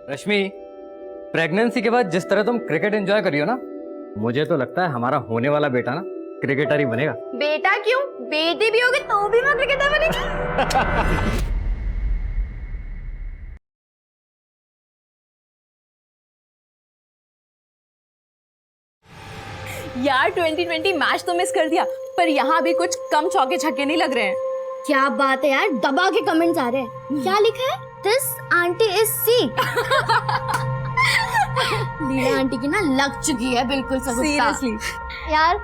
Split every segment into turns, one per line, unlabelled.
रश्मि, pregnancy के बाद जिस तरह तुम क्रिकेट एंजॉय करी हो ना, मुझे तो लगता है हमारा होने वाला बेटा ना क्रिकेटर ही बनेगा।
बेटा क्यों, बेटी भी होगी तो भी मैं क्रिकेटर बनेगी। यार 2020 मैच तो मिस कर दिया, पर यहाँ भी कुछ कम चौके छक्के नहीं लग रहे हैं।
क्या बात है यार, दबा के कमेंट्स आ रहे हैं। क्या लिखा है? This aunty is sick. Leela aunty की ना लग चुकी है बिल्कुल सबूत।
सीरियसली
यार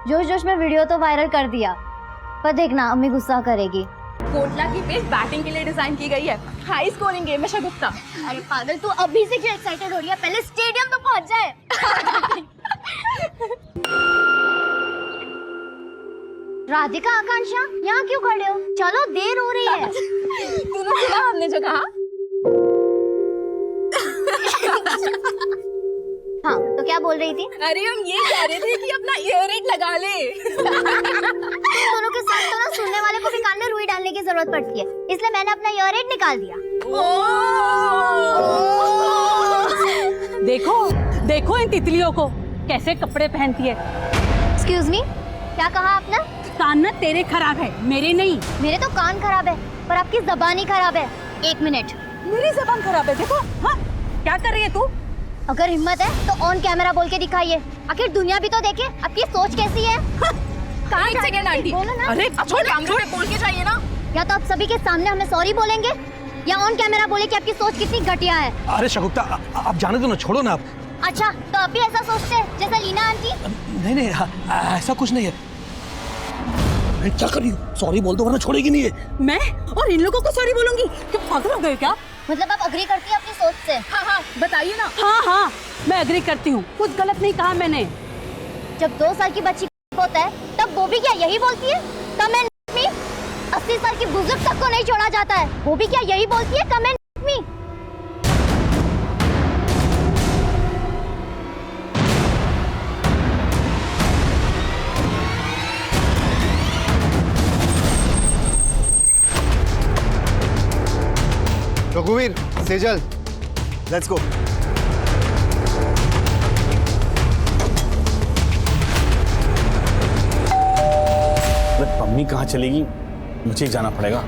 जोश जोश में वीडियो तो वायरल कर दिया, पर देखना अम्मी गुस्सा करेगी।
कोटला की पिच बैटिंग के लिए डिजाइन की गई है, हाई स्कोरिंग गेम है शगुफ्ता।
अरे पागल, तू अभी से क्यों एक्साइटेड हो रही है? पहले स्टेडियम तो पहुंच जाए। राधिका, आकांक्षा, यहाँ क्यों खड़े हो? चलो देर हो रही है।
तूने सुना हमने जो कहा?
हाँ तो क्या बोल रही थी?
अरे हम ये कह रहे थे कि अपना ईयररिंग लगा ले।
दोनों के साथ तो ना सुनने वाले को भी कान में रुई डालने की जरूरत पड़ती है, इसलिए मैंने अपना ईयररिंग निकाल दिया।
देखो देखो इन तितलियों को कैसे कपड़े पहनती है।
एक्सक्यूज मी, क्या कहा आपने?
कान ना तेरे खराब है, मेरे नहीं।
मेरे तो कान खराब है, पर आपकी जबान ही खराब है। एक मिनट।
मेरी जबान खराब है, देखो। हाँ क्या कर रही है तू?
अगर हिम्मत है तो ऑन कैमरा बोल के दिखाइए, आखिर दुनिया भी तो देखे आपकी सोच कैसी है।
एक सेकंड आंटी,
बोलो ना।
अरे
छोड़, कैमरे में बोल के जाइए ना।
या तो आप सभी के सामने हमें सॉरी बोलेंगे, या ऑन कैमरा बोले कि आपकी सोच कितनी घटिया है।
अरे शगुफ्ता, आप जाने दो ना, छोड़ो ना आप।
अच्छा तो आप भी ऐसा सोचते हैं जैसा लीना आंटी?
नहीं नहीं, ऐसा कुछ नहीं है। मैं क्या कर रही हूँ? सॉरी बोल दो वरना छोड़ेगी नहीं है।
मैं और इन लोगों को सॉरी बोलूंगी? क्या पागल हो गए क्या?
मतलब आप अग्री करती है अपनी सोच से?
हाँ बताइए ना।
हाँ मैं एग्री करती हूँ, कुछ गलत नहीं कहा मैंने।
जब 2 साल की बच्ची होता है तब वो भी क्या यही बोलती है? Comment me. 80 साल की बुजुर्ग तक को नहीं छोड़ा जाता है, वो भी क्या यही बोलती है? Comment me.
रघुवीर, सेजल, लेट्स गो।
मम्मी कहाँ चलेगी? मुझे ही जाना पड़ेगा।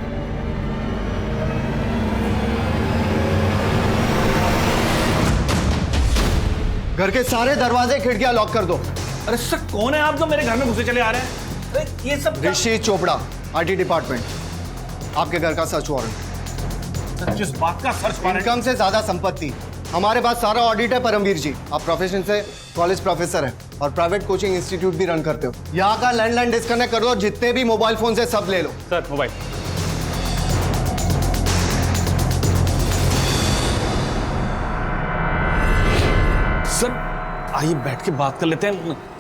घर के सारे दरवाजे खिड़कियां लॉक कर दो।
अरे सर, कौन है आप जो मेरे घर में घुसे चले आ रहे हैं? अरे ये सब
ऋषि चोपड़ा, आईटी डिपार्टमेंट। आपके घर का सर्च वारंट।
जिस बात का सर्च वारंट?
इनकम से ज्यादा संपत्ति। हमारे पास सारा ऑडिट है परमवीर जी। आप प्रोफेशन से कॉलेज प्रोफेसर हैं और प्राइवेट कोचिंग इंस्टीट्यूट भी रन करते हो। यहाँ का लैंडलाइन डिस्कनेक्ट कर दो, जितने भी मोबाइल फोन से सब ले लो।
Sir mobile. सर आइए बैठ के बात कर लेते हैं,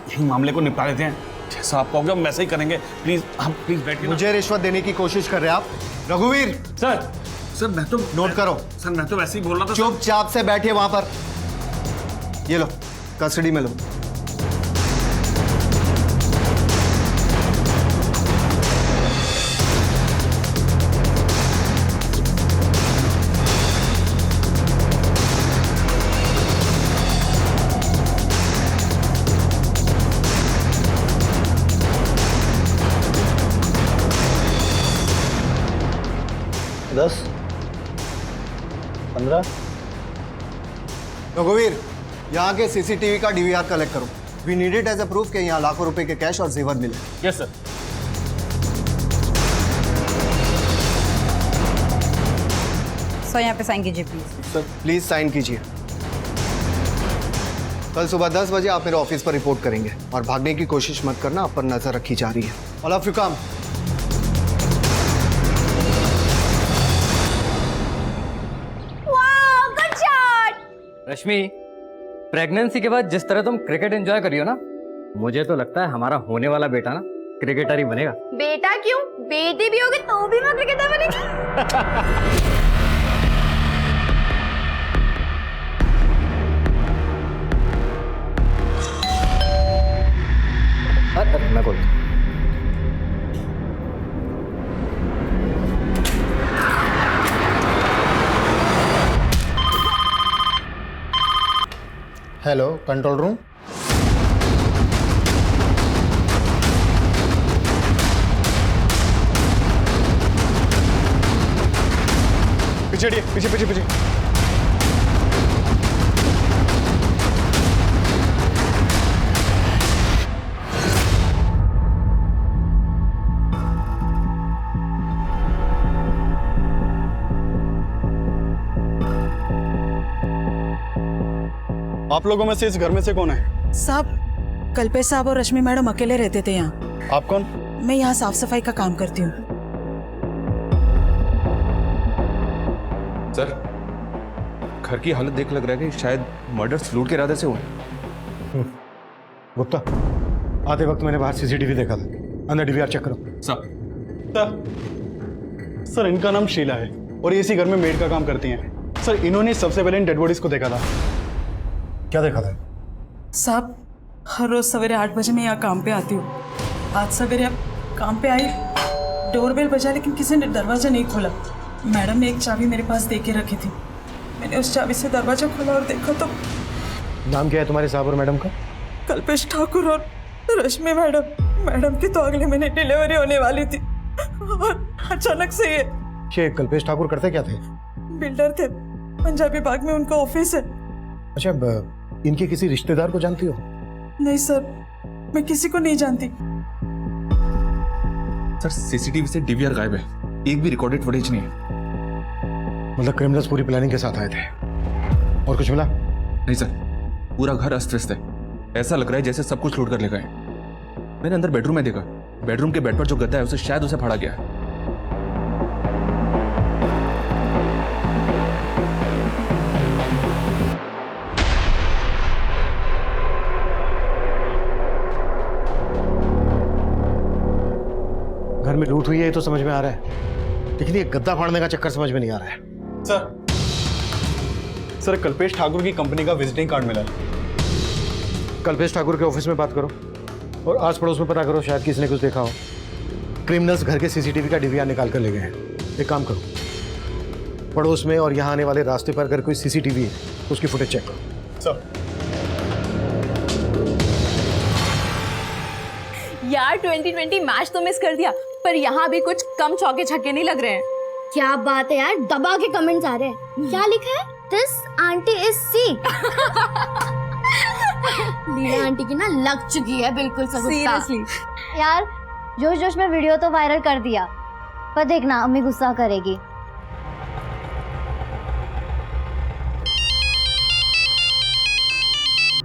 यही मामले को निपटा लेते हैं। जैसा आप कहोगे हम वैसे ही करेंगे। प्लीज आप प्लीज बैठिए।
मुझे रिश्वत देने की कोशिश कर रहे हैं आप? रघुवीर,
सर मैं तो
नोट करो।
सर मैं तो वैसे ही बोल रहा था।
चुपचाप से बैठिए वहां पर। ये लो, कस्टडी में लो। रघुवीर, यहाँ के सीसीटीवी का डीवीआर कलेक्ट करो। We need it as a proof कि यहाँ लाखों रुपए के कैश और जेवर मिले।
Yes sir.
सो यहाँ पे साइन कीजिए प्लीज।
सर प्लीज साइन कीजिए। कल सुबह 10 बजे आप मेरे ऑफिस पर रिपोर्ट करेंगे और भागने की कोशिश मत करना, आप पर नजर रखी जा रही है। All of you come.
Rashmi, pregnancy के बाद जिस तरह तुम क्रिकेट एंजॉय करी हो ना, मुझे तो लगता है हमारा होने वाला बेटा ना क्रिकेटर ही बनेगा।
बेटा क्यों, बेटी भी होगी तो भी मैं क्रिकेटर बनेगी।
मैं बोलता हूँ।
Hello control room.
पीछे हटिए, पीछे पीछे पीछे। आप लोगों में से इस घर में से कौन है?
साहब, कल्पेश साहब और रश्मि मैडम अकेले रहते थे यहाँ।
आप कौन?
मैं यहाँ साफ सफाई का काम करती हूँ।
सर, घर की हालत देख लग रहा है कि शायद मर्डर लूट के इरादे से हुए।
गुप्ता, आते वक्त मैंने बाहर सीसीटीवी देखा था, अंदर डीवीआर चेक करो।
सर, इनका नाम शीला है और ये इसी घर में मेड का काम करती हैं। सर, इन्होंने सबसे पहले इन डेड बॉडीज को देखा था।
क्या देखा था?
साहब, हर रोज सवेरे 8 बजे मैं यहाँ काम पे आती हूँ। आज सवेरे अब काम पे आई, डोरबेल बजा लेकिन किसी ने दरवाजा नहीं खोला। मैडम ने एक चाबी मेरे पास दे के रखी थी। मैंने उस चाबी से दरवाजा खोला और देखा तो
नाम क्या है तुम्हारे साहब और मैडम का?
कल्पेश ठाकुर और रश्मि मैडम। मैडम की तो अगले महीने डिलीवरी होने वाली थी और अचानक से
ये कल्पेश ठाकुर करते क्या थे?
बिल्डर थे, पंजाबी बाग में उनका ऑफिस है।
अच्छा, इनके किसी रिश्तेदार को जानती हो?
नहीं सर, मैं किसी को नहीं जानती।
सर, सीसीटीवी से डीवीआर गायब है, एक भी रिकॉर्डेड फुटेज नहीं है।
मतलब क्रिमिनल्स पूरी प्लानिंग के साथ आए थे और कुछ मिला?
नहीं सर, पूरा घर अस्त व्यस्त है। ऐसा लग रहा है जैसे सब कुछ लूट कर ले गए। मैंने अंदर बेडरूम में देखा, बेडरूम के बेड पर जो गद्दा है उसे शायद उसे फाड़ा गया है।
घर में लूट हुई है ये तो समझ में आ रहा है, लेकिन ये गद्दा फाड़ने का चक्कर समझ में नहीं आ रहा है।
सर, कल्पेश ठाकुर की कंपनी का विजिटिंग कार्ड मिला है।
कल्पेश ठाकुर के ऑफिस में बात करो और आस पड़ोस में पता करो, शायद किसी ने कुछ देखा हो। क्रिमिनल्स घर के सीसीटीवी का डीवीआर निकाल कर ले गए हैं। एक काम करो, पड़ोस में और यहाँ आने वाले रास्ते पर अगर कोई सीसीटीवी है तो उसकी फुटेज चेक करो।
सर,
यार 2020 मैच तो मिस कर दिया, पर यहाँ भी कुछ कम चौके छक्के नहीं लग रहे हैं।
क्या बात है यार, दबा के कमेंट्स आ रहे हैं। क्या लिखा है? This aunty is sick. Leela aunty की ना लग चुकी है बिल्कुल सबूत।
सीरियसली
यार, जोश जोश में वीडियो तो वायरल कर दिया, पर देखना अम्मी गुस्सा करेगी।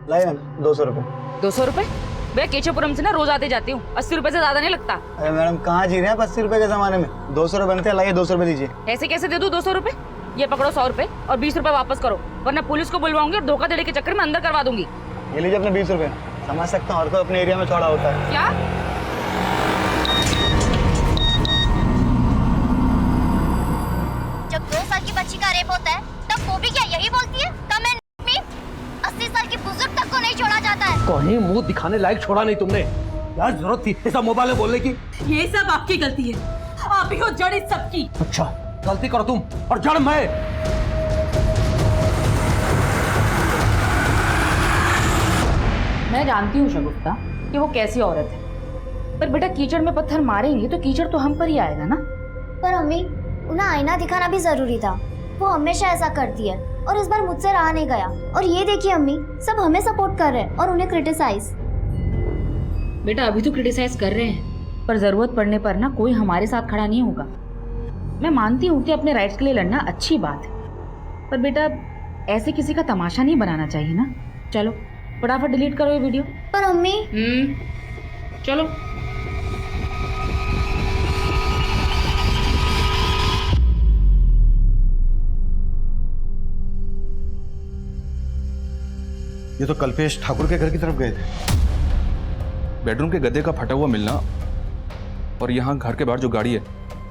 लाइए 200 रुपए।
200 रुपए? भैया केशवपुरम से ना रोज आते जाती हूँ, 80 रुपए से ज्यादा नहीं लगता।
अरे मैडम, कहाँ जी रहे हैं 80 रुपए के जमाने में? 200 रुपए बनते हैं, लाइए 200 रुपए दीजिए।
ऐसे कैसे दे दूँ 200 रुपए? ये पकड़ो 100 रुपए और 20 रुपए वापस करो, वरना पुलिस को बुलवाऊंगी और धोखाधड़ी के चक्कर में अंदर करवा दूंगी।
ये लीजिए अपने 20 रुपए। समझ सकता हूँ, हर कोई अपने एरिया में छोड़ा होता है।
क्या?
जब 2 साल की बच्ची का रेप होता है तब वो भी क्या यही बोलती है, कमेंट में 80 साल की बुजुर्ग तक को नहीं छोड़ा जाता है।
कहीं मुंह दिखाने लायक छोड़ा नहीं तुमने। यार जरूरत थी ऐसा मोबाइल में बोलने की?
ये सब आपकी गलती है, आप ही हो जड़ इस सबकी।
अच्छा, गलती करो तुम और जड़ मैं।
मैं जानती हूँ शगुफ्ता कि वो कैसी औरत है, पर बेटा कीचड़ में पत्थर मारेंगे तो कीचड़ तो हम पर ही आएगा ना।
पर अम्मी, उन्हें आईना दिखाना भी जरूरी था। वो हमेशा ऐसा करती है और इस बार मुझसे रहा नहीं गया। और ये देखिए अम्मी, सब हमें सपोर्ट कर रहे हैं और उन्हें क्रिटिसाइज।
बेटा अभी तो क्रिटिसाइज कर रहे हैं, पर जरूरत पड़ने पर ना कोई हमारे साथ खड़ा नहीं होगा। मैं मानती हूँ कि अपने राइट्स के लिए लड़ना अच्छी बात है, पर बेटा ऐसे किसी का तमाशा नहीं बनाना चाहिए ना। चलो फटाफट डिलीट करो ये वीडियो।
पर अम्मी,
चलो।
ये तो कल्पेश ठाकुर के घर की तरफ गए थे।
बेडरूम के गद्दे का फटा हुआ मिलना और यहाँ घर के बाहर जो गाड़ी है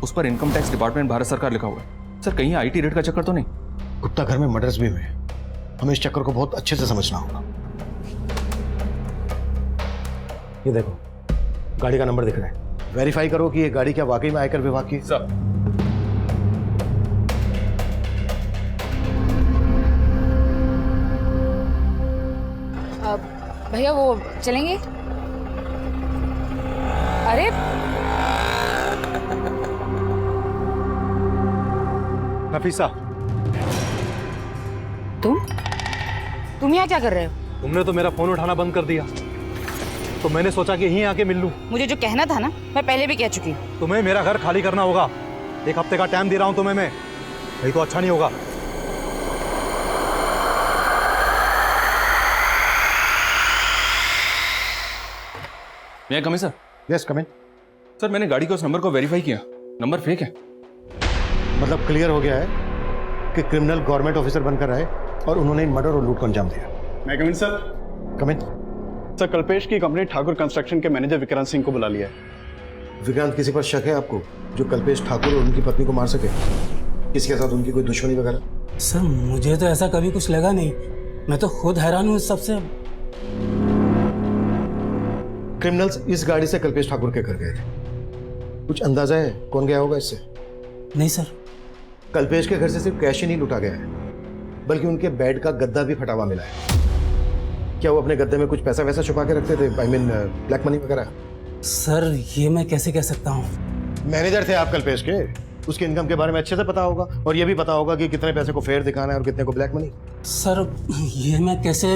उस पर इनकम टैक्स डिपार्टमेंट भारत सरकार लिखा हुआ है। सर, कहीं आईटी रेड का चक्कर तो नहीं?
गुप्ता, घर में मर्डर्स भी हुए, हमें इस चक्कर को बहुत अच्छे से समझना होगा। ये देखो, गाड़ी का नंबर दिख रहा है, वेरीफाई करो कि ये गाड़ी क्या वाकई में आयकर विभाग की।
सर,
भैया वो चलेंगे? अरे
नफीसा,
तुम यहाँ क्या कर रहे हो?
तुमने तो मेरा फोन उठाना बंद कर दिया, तो मैंने सोचा कि यहीं आके मिल लूं।
मुझे जो कहना था ना, मैं पहले भी कह चुकी हूँ।
तुम्हें मेरा घर खाली करना होगा। 1 हफ्ते का टाइम दे रहा हूं तुम्हें मैं, नहीं तो अच्छा नहीं होगा।
मैं कम सर?
यस कम इन।
सर मैंने गाड़ी के उस नंबर को वेरीफाई किया, नंबर फेक है।
मतलब क्लियर हो गया है कि क्रिमिनल गवर्नमेंट ऑफिसर बनकर आए और उन्होंने मर्डर और लूट को अंजाम दिया।
मैं कम इन सर?
कम इन।
सर कल्पेश की कंपनी ठाकुर कंस्ट्रक्शन के मैनेजर विक्रांत सिंह को बुला लिया है।
विक्रांत, किसी पर शक है आपको जो कल्पेश ठाकुर और उनकी पत्नी को मार सके? किसके साथ उनकी कोई दुश्मनी वगैरह?
सर मुझे तो ऐसा कभी कुछ लगा नहीं, मैं तो खुद हैरान हूँ इस सबसे।
क्रिमिनल्स इस गाड़ी से कल्पेश ठाकुर के घर गए थे। कुछ अंदाजा है कौन गया होगा इससे?
नहीं सर।
कल्पेश के घर से सिर्फ कैश ही नहीं लूटा गया है, बल्कि उनके बेड का गद्दा भी फटा हुआ मिला है। क्या वो अपने गद्दे में कुछ पैसा वैसा छुपा के रखते थे? आई मीन ब्लैक मनी वगैरह?
सर ये मैं कैसे कह सकता हूँ?
मैनेजर थे आप कल्पेश के, उसके इनकम के बारे में अच्छे से पता होगा, और ये भी पता होगा कि कितने पैसे को फेयर दिखाना है और कितने को ब्लैक मनी।
सर ये मैं कैसे?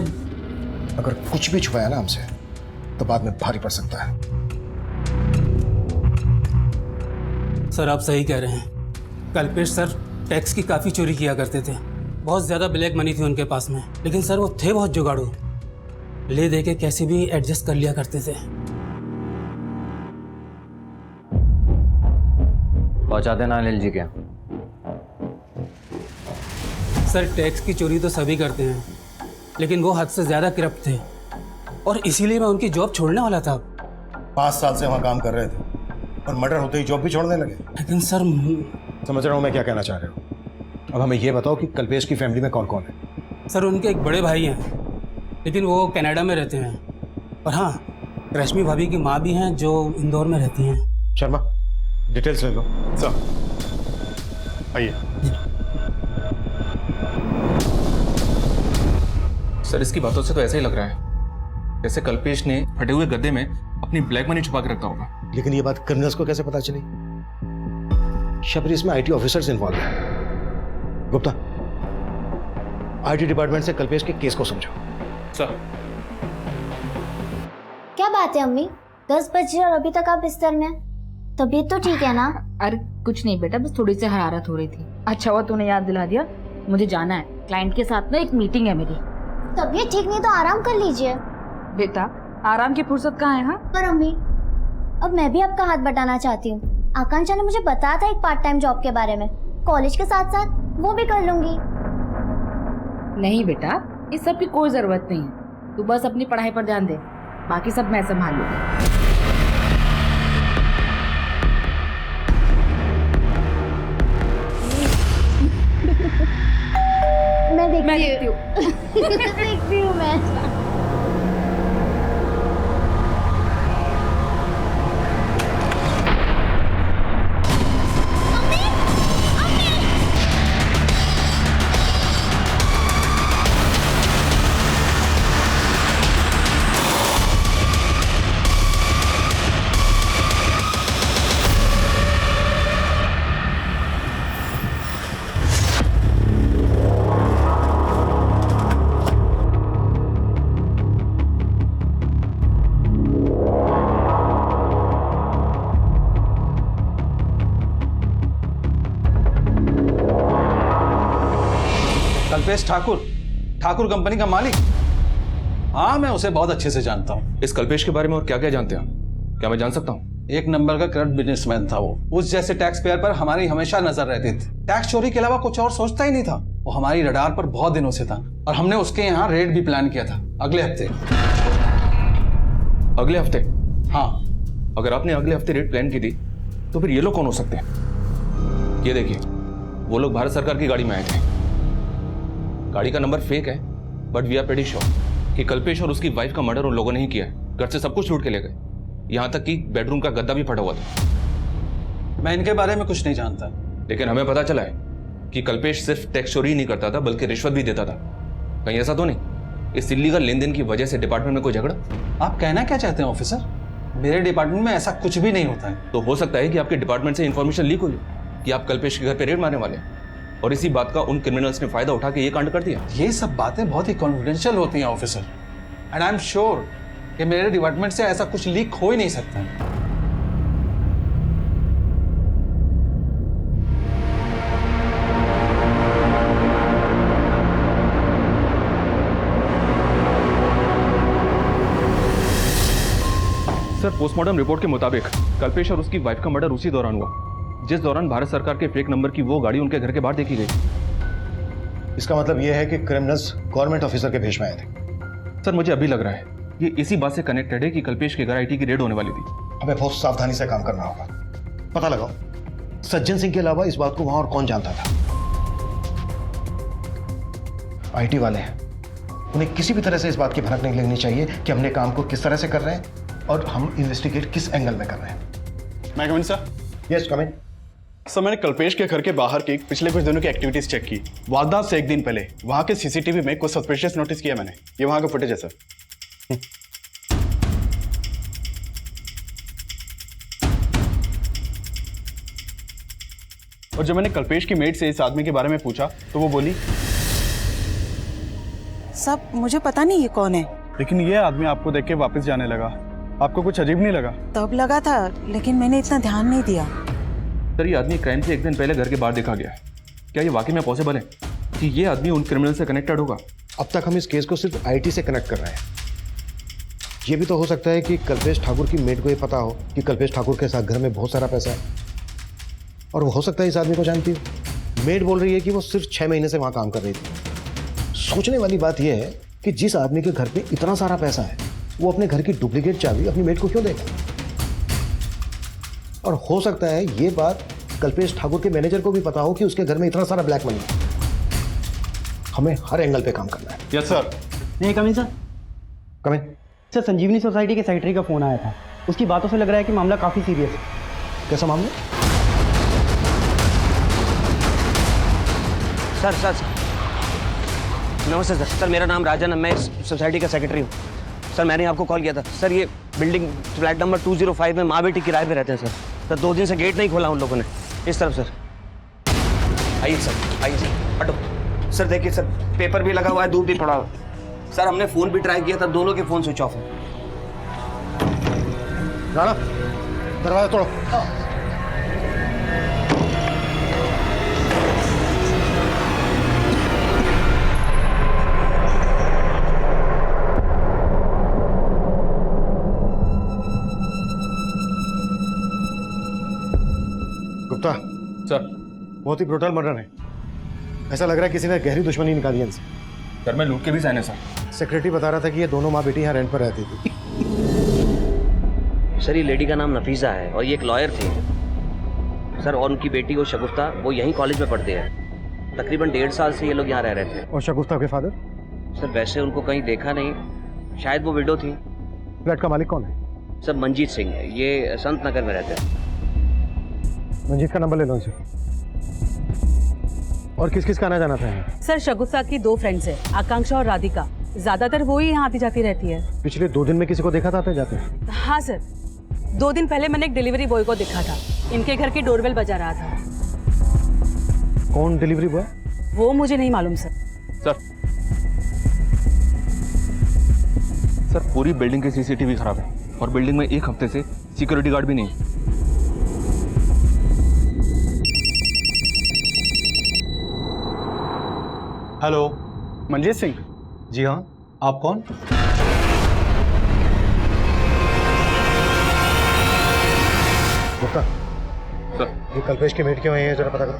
अगर कुछ भी छुपाया ना हमसे तो बाद में भारी पड़ सकता है।
सर आप सही कह रहे हैं, कल्पेश सर टैक्स की काफ़ी चोरी किया करते थे, बहुत ज़्यादा ब्लैक मनी थी उनके पास में, लेकिन सर वो थे बहुत जुगाड़ू, ले दे के कैसे भी एडजस्ट कर लिया करते थे।
पहुंचा देना अनिल जी के।
सर टैक्स की चोरी तो सभी करते हैं, लेकिन वो हद से ज़्यादा करप्ट थे, और इसीलिए मैं उनकी जॉब छोड़ने वाला था।
5 साल से वहाँ काम कर रहे थे और मर्डर होते ही जॉब भी छोड़ने लगे।
लेकिन सर
समझ रहा हूँ मैं क्या कहना चाह रहे हो। अब हमें ये बताओ कि कल्पेश की फैमिली में कौन कौन है?
सर उनके एक बड़े भाई हैं, लेकिन वो कनाडा में रहते हैं, और हाँ रश्मि भाभी की माँ भी हैं जो इंदौर में रहती हैं।
शर्मा डिटेल्स ले लो।
सर आइए।
सर इसकी बातों से तो ऐसा ही लग रहा है जैसे कल्पेश ने फटे हुए गद्दे में अपनी ब्लैक मनी छुपा के रखा होगा।
लेकिन ये बात क्रिमिनल्स को कैसे पता चली? शबरी, इसमें आईटी ऑफिसर्स इन्वॉल्व हैं। गुप्ता, आईटी डिपार्टमेंट से कल्पेश के केस को समझो।
सर
क्या बात है अम्मी, 10 बजे और अभी तक आप बिस्तर में? तबीयत तो ठीक है ना?
अरे कुछ नहीं बेटा, बस थोड़ी सी हरारत हो रही थी। अच्छा हुआ तूने याद दिला दिया, मुझे जाना है, क्लाइंट के साथ ना एक मीटिंग है मेरी।
तबीयत ठीक नहीं तो आराम कर लीजिए।
बेटा आराम की फुर्सत कहाँ है? हाँ
पर अम्मी, अब मैं भी आपका हाथ बटाना चाहती हूँ। आकांक्षा ने मुझे बताया था एक पार्ट टाइम जॉब के बारे में, कॉलेज के साथ साथ वो भी कर लूंगी।
नहीं बेटा, इस सब की कोई जरूरत नहीं है, तू बस अपनी पढ़ाई पर ध्यान दे, बाकी सब मैं संभाल लूंगी।
मैं देखती
हूँ।
देखती हूँ मैं।
कल्पेश ठाकुर, ठाकुर कंपनी का मालिक? हाँ मैं उसे बहुत अच्छे से जानता हूँ।
इस कल्पेश के बारे में और क्या क्या जानते हैं? क्या मैं जान सकता हूँ?
एक नंबर का करप्ट बिजनेसमैन था वो। उस जैसे टैक्स पेयर पर हमारी हमेशा नजर रहती थी। टैक्स चोरी के अलावा कुछ और सोचता ही नहीं था। वो हमारी रडार पर बहुत दिनों से था और हमने उसके यहाँ रेड भी प्लान किया था अगले हफ्ते।
अगले हफ्ते?
हाँ।
अगर आपने अगले हफ्ते रेड प्लान की थी तो फिर ये लोग कौन हो सकते हैं? ये देखिए, वो लोग भारत सरकार की गाड़ी में आए थे। गाड़ी का नंबर फेक है, but we are pretty sure कि कल्पेश और उसकी वाइफ का मर्डर उन लोगों ने ही किया है। घर से सब कुछ लूट के ले गए, यहाँ तक कि बेडरूम का गद्दा भी फटा हुआ था।
मैं इनके बारे में कुछ नहीं जानता,
लेकिन हमें पता चला है कि कल्पेश सिर्फ टैक्स चोरी ही नहीं करता था बल्कि रिश्वत भी देता था। कहीं ऐसा तो नहीं? इस इलीगल लेन देन की वजह से डिपार्टमेंट में कोई झगड़ा?
आप कहना क्या चाहते हैं ऑफिसर? मेरे डिपार्टमेंट में ऐसा कुछ भी नहीं होता है।
तो हो सकता है कि आपके डिपार्टमेंट से इन्फॉर्मेशन लीक हुई कि आप कल्पेश के घर पे रेड मारने वाले हैं और इसी बात का उन क्रिमिनल्स ने फायदा उठा के ये कांड कर दिया।
ये सब बातें बहुत ही कॉन्फिडेंशियल होती हैं officer, and I am sure कि मेरे डिपार्टमेंट से ऐसा कुछ लीक हो ही नहीं सकता है।
सर, पोस्टमार्टम रिपोर्ट के मुताबिक कल्पेश और उसकी वाइफ का मर्डर उसी दौरान हुआ जिस दौरान भारत सरकार के फेक नंबर की वो गाड़ी उनके घर के बाहर देखी गई।
इसका मतलब यह है कि क्रिमिनल्स गवर्नमेंट ऑफिसर के भेष में आए थे।
सर, मुझे अभी लग रहा है ये इसी बात से कनेक्टेड है कि कल्पेश के घर आईटी की रेड होने वाली थी।
हमें बहुत सावधानी से काम करना होगा। पता लगाओ सज्जन सिंह के अलावा इस बात को वहां और कौन जानता था। आईटी वाले हैं, उन्हें किसी भी तरह से इस बात की भनक नहीं लगनी चाहिए कि हमने काम को किस तरह से कर रहे हैं और हम इन्वेस्टिगेट किस एंगल में कर रहे हैं।
मैं coming sir?
Yes coming.
Sir, मैंने कल्पेश के घर के बाहर की पिछले कुछ दिनों की एक्टिविटीज चेक की। वारदात से एक दिन पहले वहां के सीसीटीवी में कुछ सस्पिशियस नोटिस किया मैंने। ये वहां का फुटेज है सर। और जब मैंने कल्पेश की मेड से इस आदमी के बारे में पूछा तो वो बोली,
सब मुझे पता नहीं ये कौन है।
लेकिन ये आदमी आपको देख के वापस जाने लगा। आपको कुछ अजीब नहीं लगा?
तब लगा था, लेकिन मैंने इतना ध्यान नहीं दिया।
सर, ये आदमी क्राइम से एक दिन पहले घर के बाहर देखा गया है। क्या ये वाकई में पॉसिबल है कि ये आदमी उन क्रिमिनल से कनेक्टेड होगा?
अब तक हम इस केस को सिर्फ आईटी से कनेक्ट कर रहे हैं। ये भी तो हो सकता है कि कल्पेश ठाकुर की मेड को ये पता हो कि कल्पेश ठाकुर के साथ घर में बहुत सारा पैसा है, और वो हो सकता है इस आदमी को जानती हो। मेड बोल रही है कि वो सिर्फ 6 महीने से वहां काम कर रही थी। सोचने वाली बात यह है कि जिस आदमी के घर पे इतना सारा पैसा है वो अपने घर की डुप्लीकेट चाबी अपनी मेड को क्यों देगा? और हो सकता है ये बात कल्पेश ठाकुर के मैनेजर को भी पता हो कि उसके घर में इतना सारा ब्लैक मनी है। हमें हर एंगल पे काम करना है।
Yes sir.
नहीं कमिंग सर।
कमिंग
सर, संजीवनी सोसाइटी के सेक्रेटरी का फोन आया था। उसकी बातों से लग रहा है कि मामला काफी सीरियस है।
कैसा मामला?
सर नमस्ते सर। सर, मेरा नाम राजन है, मैं इस सोसाइटी का सेक्रेटरी हूँ। सर, मैंने आपको कॉल किया था। सर, ये बिल्डिंग फ्लैट नंबर 205 में माँ बेटी किराए पे रहते हैं सर। 2 दिन से गेट नहीं खोला उन लोगों ने। इस तरफ सर। आइए सर, आइए सर, हटो। सर देखिए सर, पेपर भी लगा हुआ है, दूध भी पड़ा हुआ है। सर, हमने फ़ोन भी ट्राई किया था, दोनों के फ़ोन स्विच ऑफ है।
राणा, दरवाजा तोड़ो। गुप्ता
सर,
बहुत ही ब्रूटल मर्डर है। ऐसा लग रहा है किसी ने गहरी दुश्मनी निकाली है इनसे।
सर, मैं लूट के भी सहने सर।
सेक्रेटरी बता रहा था कि ये दोनों माँ बेटी यहाँ रेंट पर रहती थी।
सर, ये लेडी का नाम नफीसा है और ये एक लॉयर थी सर, और उनकी बेटी वो शगुफ्ता, वो यहीं कॉलेज में पढ़ते हैं। तकरीबन 1.5 साल से ये लोग यहाँ रह रहे थे।
और शगुफ्ता के फादर?
सर, वैसे उनको कहीं देखा नहीं, शायद वो विडो थी।
फ्लैट का मालिक कौन है?
सर, मंजीत सिंह, ये संत नगर में रहते हैं।
मंजीत का नंबर ले लो इनसे। और किस किस का आना जाना था यहाँ?
सर, शगुफ्ता की 2 फ्रेंड्स हैं, आकांक्षा और राधिका। ज्यादातर वो ही यहाँ आती जाती रहती है।
पिछले 2 दिन में किसी को देखा था आते जाते?
हाँ सर, 2 दिन पहले मैंने एक डिलीवरी बॉय को देखा था, इनके घर की डोरबेल बजा रहा था।
कौन डिलीवरी बॉय?
वो मुझे नहीं मालूम सर।
सर, पूरी बिल्डिंग की सीसीटीवी खराब है और बिल्डिंग में 1 हफ्ते से सिक्योरिटी गार्ड भी नहीं है।
हेलो, मंजीत सिंह?
जी हाँ, आप कौन?
गुप्ता,
सर,
ये कल्पेश की मेट क्यों है जरा पता करो।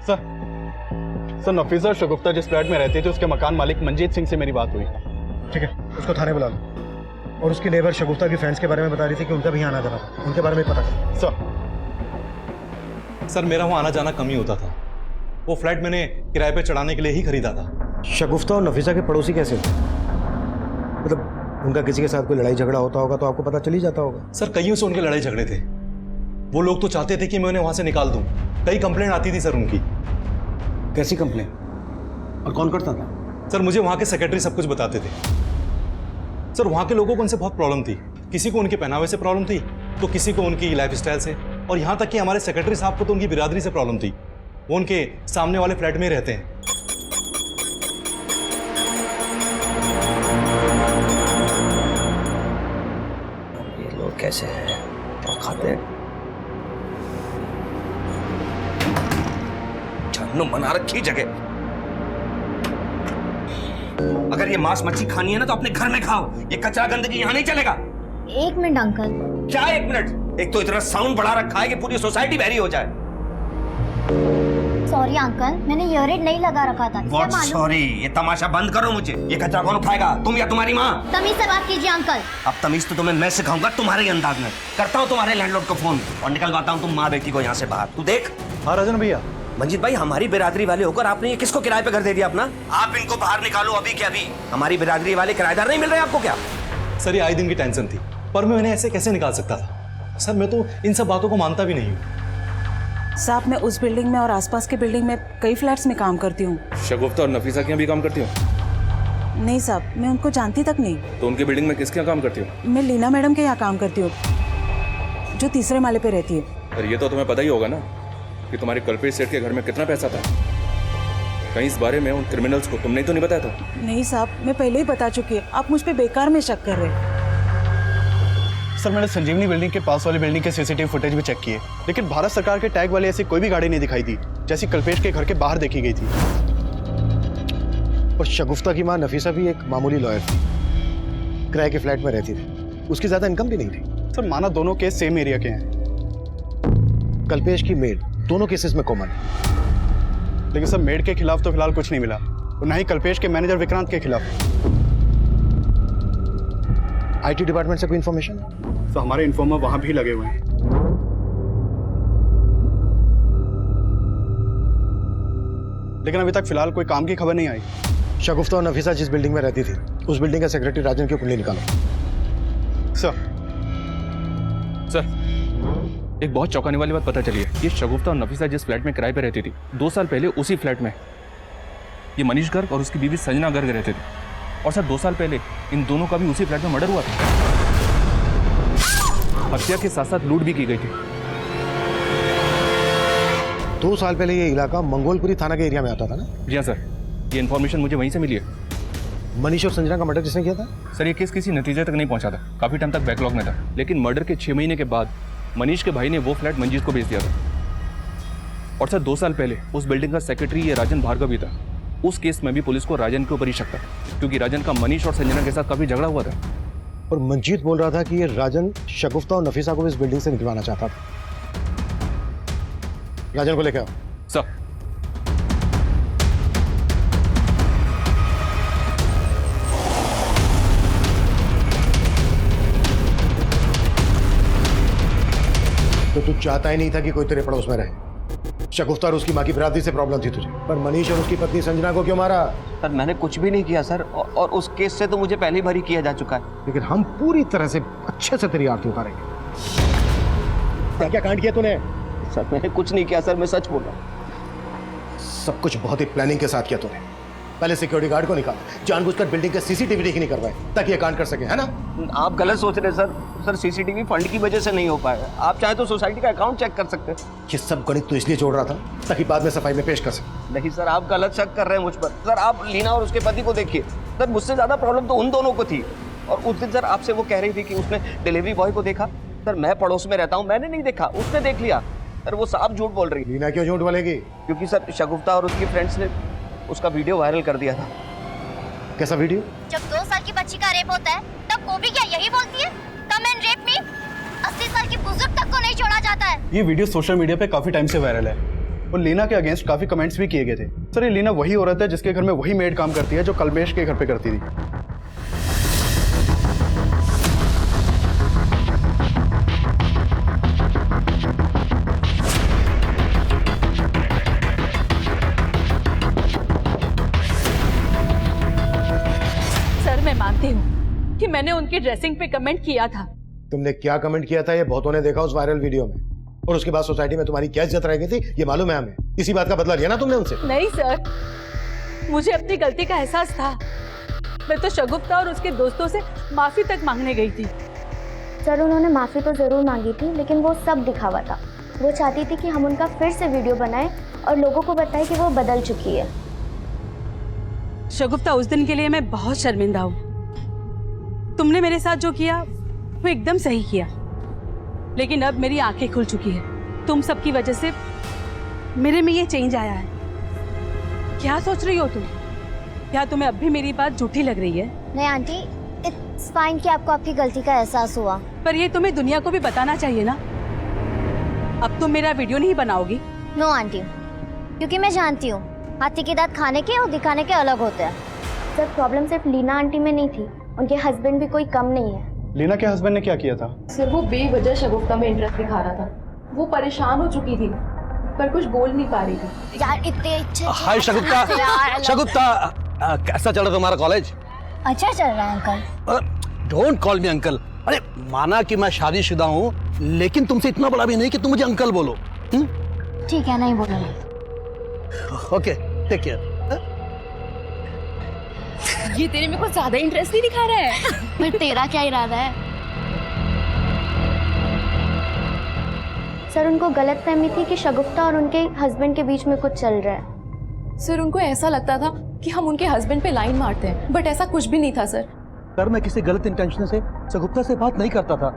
सर, नफीसा और शगुफ्ता जिस फ्लैट में रहती थी उसके मकान मालिक मंजीत सिंह से मेरी बात हुई।
ठीक है, उसको थाने बुला लो। और उसकी नेबर शगुफ्ता की फ्रेंड्स के बारे में बता रही थी कि उनका भी यहाँ आना जाना था, उनके बारे में पता करो।
सर, मेरा वहाँ आना जाना कम ही होता था। वो फ्लैट मैंने किराए पे चढ़ाने के लिए ही खरीदा था।
शगुफ्ता और नफीसा के पड़ोसी कैसे थे? मतलब उनका किसी के साथ कोई लड़ाई झगड़ा होता होगा तो आपको पता चल ही जाता होगा।
सर, कईयों से उनके लड़ाई झगड़े थे। वो लोग तो चाहते थे कि मैं उन्हें वहाँ से निकाल दूँ। कई कंप्लेंट आती थी सर उनकी।
कैसी कंप्लेन? और कौन करता था?
सर मुझे वहाँ के सेक्रेटरी सब कुछ बताते थे। सर वहाँ के लोगों को उनसे बहुत प्रॉब्लम थी, किसी को उनके पहनावे से प्रॉब्लम थी तो किसी को उनकी लाइफस्टाइल से, और यहाँ तक कि हमारे सेक्रेटरी साहब को तो उनकी बिरादरी से प्रॉब्लम थी। वो उनके सामने वाले फ्लैट में ही रहते हैं।
ये लोग कैसे हैं, क्या खाते हैं? जहन्नुम बना रखी जगह। अगर ये मांस मच्छी खानी है ना तो अपने घर में खाओ, ये कचरा गंदगी यहाँ नहीं चलेगा।
1 मिनट अंकल।
क्या 1 मिनट? एक तो इतना साउंड बढ़ा रखा है कि पूरी सोसाइटी बहरी हो जाए।
सॉरी अंकल, मैंने ईयररिंग नहीं लगा रखा था।
What sorry? ये तमाशा बंद करो मुझे। ये कचरा कौन उठाएगा, तुम या तुम्हारी माँ?
तमीज से बात कीजिए अंकल।
अब तमीज तो तुम्हें मैं सिखाऊंगा तुम्हारे ही अंदाज में। करता हूँ तुम्हारे लैंडलॉर्ड को फोन और निकलवाता हूँ तुम माँ बेटी को यहाँ से बाहर। तू देख।
हाँ राजन भैया।
मंजीत भाई, हमारी बिरादरी वाले होकर आपने ये किसको किराए पे घर दे दिया अपना? आप इनको बाहर निकालो अभी के अभी। हमारी बिरादरी वाले किराएदार नहीं मिल रहे आपको क्या?
सर ये आए दिन की टेंशन थी, पर मैं इन्हें ऐसे कैसे निकाल सकता था? सर मैं तो इन सब बातों को मानता भी नहीं हूँ।
साहब मैं उस बिल्डिंग में और आसपास के बिल्डिंग में कई फ्लैट्स में काम करती हूँ।
शगुफ्ता और नफीसा के यहाँ भी काम करती हो?
नहीं साहब, मैं उनको जानती तक नहीं।
तो उनकी बिल्डिंग में किसके यहाँ काम करती हो?
मैं लीना मैडम के यहाँ काम करती हूँ, जो 3रे माले पे रहती है।
और ये तो तुम्हें पता ही होगा ना कि तुम्हारे कल्पेश सेठ के घर में कितना पैसा था। कहीं इस बारे में उन क्रिमिनल्स को तुमने तो नहीं बताया था?
नहीं साहब, मैं पहले ही बता चुकी है। आप मुझ पे बेकार में शक कर रहे हैं।
सर मैंने संजीवनी बिल्डिंग के पास वाली बिल्डिंग के सीसीटीवी फुटेज भी चेक किए, लेकिन भारत सरकार के टैग वाली ऐसी कोई भी गाड़ी नहीं दिखाई दी जैसी कल्पेश के घर के बाहर देखी गई थी।
और शगुफ्ता की माँ नफीसा भी एक मामूली लॉयर थी, किराए के फ्लैट में रहती थी, उसकी ज्यादा इनकम भी नहीं थी।
सर माना दोनों केस सेम एरिया के हैं।
कल्पेश की मेड दोनों केसेस में कॉमन है।
लेकिन सर मेड के खिलाफ तो फिलहाल कुछ नहीं मिला, और न ही कल्पेश के मैनेजर विक्रांत के खिलाफ।
आईटी डिपार्टमेंट से कोई इन्फॉर्मेशन?
तो हमारे इन्फॉर्मर वहां भी लगे हुए हैं। लेकिन अभी तक फिलहाल कोई काम की खबर नहीं आई।
शगुफ्ता और नफीसा जिस बिल्डिंग में रहती थी, उस बिल्डिंग का सेक्रेटरी राजन की कुंडली निकालो।
सर एक बहुत चौंकाने वाली बात पता चली है। ये शगुफ्ता और नफीसा जिस फ्लैट में किराए पे रहती थी, 2 साल पहले उसी फ्लैट में ये मनीष गर्ग और उसकी बीवी संजना गर्ग रहते थे। और सर 2 साल पहले इन दोनों का भी उसी फ्लैट में मर्डर हुआ था। हत्या के साथ साथ लूट भी की गई थी।
2 साल पहले ये इलाका मंगोलपुरी थाना के एरिया में आता था ना?
जी हाँ सर, ये इन्फॉर्मेशन मुझे वहीं से मिली है।
मनीष और संजना का मर्डर किसने किया था?
सर ये केस किसी नतीजे तक नहीं पहुंचा था, काफी टाइम तक बैकलॉग में था। लेकिन मर्डर के 6 महीने के बाद मनीष के भाई ने वो फ्लैट मंजीत को बेच दिया था। और सर 2 साल पहले उस बिल्डिंग का सेक्रेटरी ये राजन भार्गव भी था। उस केस में भी पुलिस को राजन के ऊपर ही शक था, क्योंकि राजन का मनीष और संजना के साथ काफी झगड़ा हुआ था।
और मंजीत बोल रहा था कि ये राजन शगुफ्ता और नफीसा को भी इस बिल्डिंग से निकलवाना चाहता था। राजन को लेकर आओ।
सर
तो तू चाहता ही नहीं था कि कोई तेरे पड़ोस में रहे। शगुफ्ता और उसकी माँ की बिरादरी से प्रॉब्लम थी तुझे, पर मनीष और उसकी पत्नी संजना को क्यों मारा?
सर मैंने कुछ भी नहीं किया सर, और उस केस से तो मुझे पहले ही भरी किया जा चुका है।
लेकिन हम पूरी तरह से अच्छे से तेरी आरती उतारेंगे। क्या क्या कांड किया तूने?
सर मैंने कुछ नहीं किया सर, मैं सच बोल रहा हूँ।
सब कुछ बहुत ही प्लानिंग के साथ किया तूने। पहले सिक्योरिटी गार्ड को निकाल, जानबूझकर बिल्डिंग के सीसीटीवी ठीक नहीं करवाए ताकि ये कांड कर सके, है ना?
आप गलत सोच रहे हैं सर सीसीटीवी फंड की वजह से नहीं हो पाएगा। आप चाहे तो सोसाइटी का अकाउंट चेक कर सकते हैं।
ये सब गणित तो इसलिए जोड़ रहा था ताकि बाद में सफाई में पेश कर सके।
नहीं सर, आप गलत शक कर रहे हैं मुझ पर। सर आप लीना और उसके पति को देखिए सर, मुझसे ज्यादा प्रॉब्लम तो उन दोनों को थी। और उस दिन सर आपसे वो कह रही थी कि उसने डिलीवरी बॉय को देखा। सर मैं पड़ोस में रहता हूँ, मैंने नहीं देखा, उसने देख लिया। सर वो साफ झूठ बोल रही।
लीना क्यों झूठ बोलेगी?
क्योंकि सर शगुफ्ता और उसकी फ्रेंड्स ने उसका वीडियो वायरल कर दिया था।
कैसा वीडियो?
जब 2 साल की बच्ची का रेप होता है तब वो भी क्या यही बोलती है, कम एंड रेप मी? 80 साल की बुजुर्ग तक को नहीं छोड़ा जाता है।
ये वीडियो सोशल मीडिया पे काफी टाइम से वायरल है, और लीना के अगेंस्ट काफी कमेंट्स भी किए गए थे। सर ये लीना वही औरत है जिसके घर में वही मेड काम करती है जो कल्पेश के घर पे करती थी।
मैं मानती हूँ कि मैंने उनकी ड्रेसिंग पे कमेंट किया था।
तुमने क्या कमेंट किया था ये बहुतों ने देखा उस वायरल वीडियो में, और उसके बाद सोसाइटी में तुम्हारी क्या इज्जत रह गई थी ये मालूम है हमें। इसी बात का बदला लिया ना तुमने उनसे?
नहीं सर,
मुझे अपनी गलती का एहसास था। मैं तो शगुफ्ता और उसके दोस्तों से माफी तक मांगने गई थी।
सर उन्होंने माफ़ी तो ज़रूर मांगी थी, लेकिन वो सब दिखावा था। वो चाहती थी कि हम उनका फिर से वीडियो बनाएं और लोगों को बताएं कि वो बदल चुकी है।
शगुफ्ता, उस दिन के लिए मैं बहुत शर्मिंदा हूँ। तुमने मेरे साथ जो किया वो एकदम सही किया, लेकिन अब मेरी आंखें खुल चुकी है। तुम सबकी वजह से मेरे में ये चेंज आया है। क्या सोच रही हो तुम? क्या तुम्हें अब भी मेरी बात झूठी लग रही है?
नहीं आंटी, इट्स फाइन कि आपको आपकी गलती का एहसास हुआ।
पर ये तुम्हें दुनिया को भी बताना चाहिए ना। अब तुम मेरा वीडियो नहीं बनाओगी?
नो आंटी, क्योंकि मैं जानती हूँ हाथी के दांत खाने के और दिखाने के अलग होते हैं। सर प्रॉब्लम सिर्फ लीना आंटी में नहीं थी, उनके हस्बैंड भी कोई कम नहीं है।
लीना के हस्बैंड ने क्या किया था?
सर वो बेवजह शगुफ्ता में इंटरेस्ट दिखा रहा था। वो परेशान हो चुकी थी पर कुछ बोल नहीं पा रही थी।
यार इतने अच्छे
हाय शगुफ्ता, शगुफ्ता कैसा चल रहा तुम्हारा कॉलेज?
अच्छा चल रहा है uncle.
Don't call me uncle. अरे माना कि मैं शादीशुदा हूँ, लेकिन तुमसे इतना बड़ा भी नहीं कि तुम मुझे अंकल बोलो।
ठीक है, नहीं बोलूंगी।
Okay, take care.
ये तेरे में कुछ ज्यादा इंटरेस्ट नहीं दिखा रहा है।
फिर तेरा क्या इरादा है? सर उनको गलतफहमी थी कि शगुफ्ता और उनके हस्बैंड के बीच में कुछ चल रहा है।
सर उनको ऐसा लगता था कि हम उनके हस्बैंड पे लाइन मारते हैं, बट ऐसा कुछ भी नहीं था सर।
सर मैं किसी गलत इंटेंशन से शगुफ्ता से बात नहीं करता था,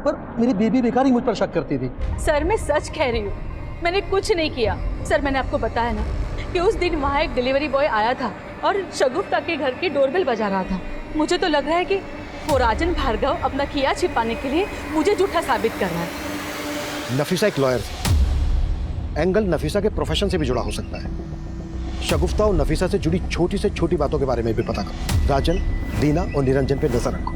पर मेरी बेबी बेकार ही मुझ पर शक करती थी।
सर मैं सच कह रही हूँ, मैंने कुछ नहीं किया। सर मैंने आपको बताया ना कि उस दिन वहाँ एक डिलीवरी बॉय आया था और शगुफ्ता के घर की डोरबेल बजा रहा था। मुझे तो लग रहा है कि वो राजन भार्गव अपना किया छिपाने के लिए मुझे झूठा साबित कर रहा है।
नफीसा एक लॉयर थी। एंगल नफीसा के प्रोफेशन से भी जुड़ा हो सकता है। शगुफ्ता और नफीसा से जुड़ी छोटी से छोटी बातों के बारे में भी पता करो। राजन, दीना और निरंजन पे नजर रखो।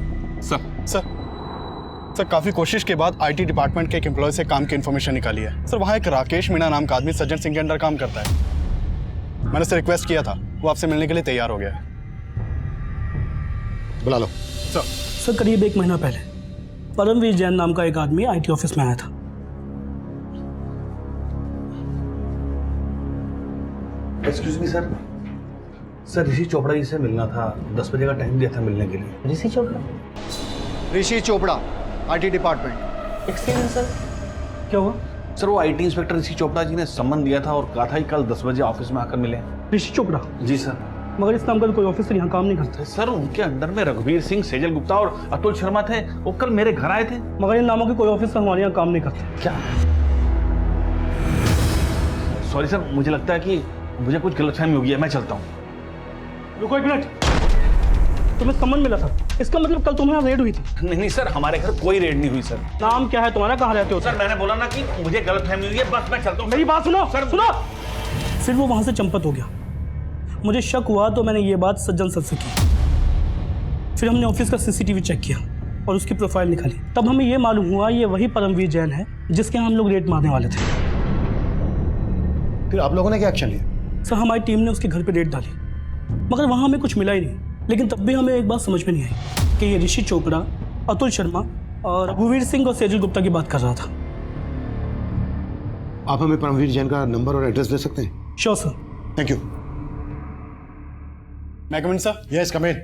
सर काफी कोशिश के बाद आईटी डिपार्टमेंट के एक एम्प्लॉय से काम की इन्फॉर्मेशन निकाली है। सर वहाँ एक राकेश मीणा नाम का आदमी सज्जन सिंह के अंडर काम करता है। मैंने उसे रिक्वेस्ट किया था, वो आपसे मिलने के लिए तैयार हो गया है।
बुला लो।
सर करीब 1 महीना पहले परमवीर जैन नाम का एक आदमी आईटी ऑफिस में आया था।
एक्सक्यूज मी सर ऋषि चोपड़ा जी से मिलना था। 10 बजे का टाइम दिया था मिलने के लिए।
Rishi Chopra, IT department.
Excuse sir, क्या हुआ? सर वो आईटी इंस्पेक्टर ऋषि चोपड़ा जी ने सम्मन दिया था और कहा था कि कल 10 बजे ऑफिस में आकर मिले।
ऋषि चोपड़ा?
जी सर।
मगर इस नाम का कोई ऑफिसर यहाँ काम नहीं करता।
सर उनके अंडर में रघुवीर सिंह, सेजल गुप्ता और अतुल शर्मा थे। वो कल मेरे घर आए थे।
मगर इन नामों के कोई ऑफिसर हमारे यहाँ काम नहीं करते।
क्या? सॉरी सर, मुझे लगता है कि मुझे कुछ गलतफहमी हो गई है, मैं चलता हूँ।
रुको 1 मिनट, तुम्हें सम्मन मिला था, इसका मतलब कल तुम्हारे यहाँ रेड हुई थी?
नहीं सर, हमारे घर कोई रेड नहीं हुई सर।
नाम क्या है तुम्हारा, कहाँ रहते हो?
सर मैंने बोला ना कि मुझे गलतफहमी हुई है, बस मैं चलता हूँ।
मेरी बात सुनो सर, सुनो। फिर वो वहां से चंपत हो गया। मुझे शक हुआ तो मैंने ये बात सज्जन सर से की। फिर हमने ऑफिस का सीसीटीवी चेक किया और उसकी प्रोफाइल निकाली। तब हमें ये मालूम हुआ ये वही परमवीर जैन है जिसके यहाँ हम लोग रेड मारने वाले थे।
फिर आप लोगों ने क्या एक्शन लिया?
सर हमारी टीम ने उसके घर पे रेड डाली, मगर वहाँ हमें कुछ मिला ही नहीं। लेकिन तब भी हमें एक बात समझ में नहीं आई कि ये ऋषि चोपड़ा, अतुल शर्मा और रघुवीर सिंह और सेजल गुप्ता की बात कर रहा था।
आप हमें परमवीर जैन का नंबर और एड्रेस दे सकते हैं?
Sure sir.
Thank you.
मैं कम इन सर?
यस कम इन।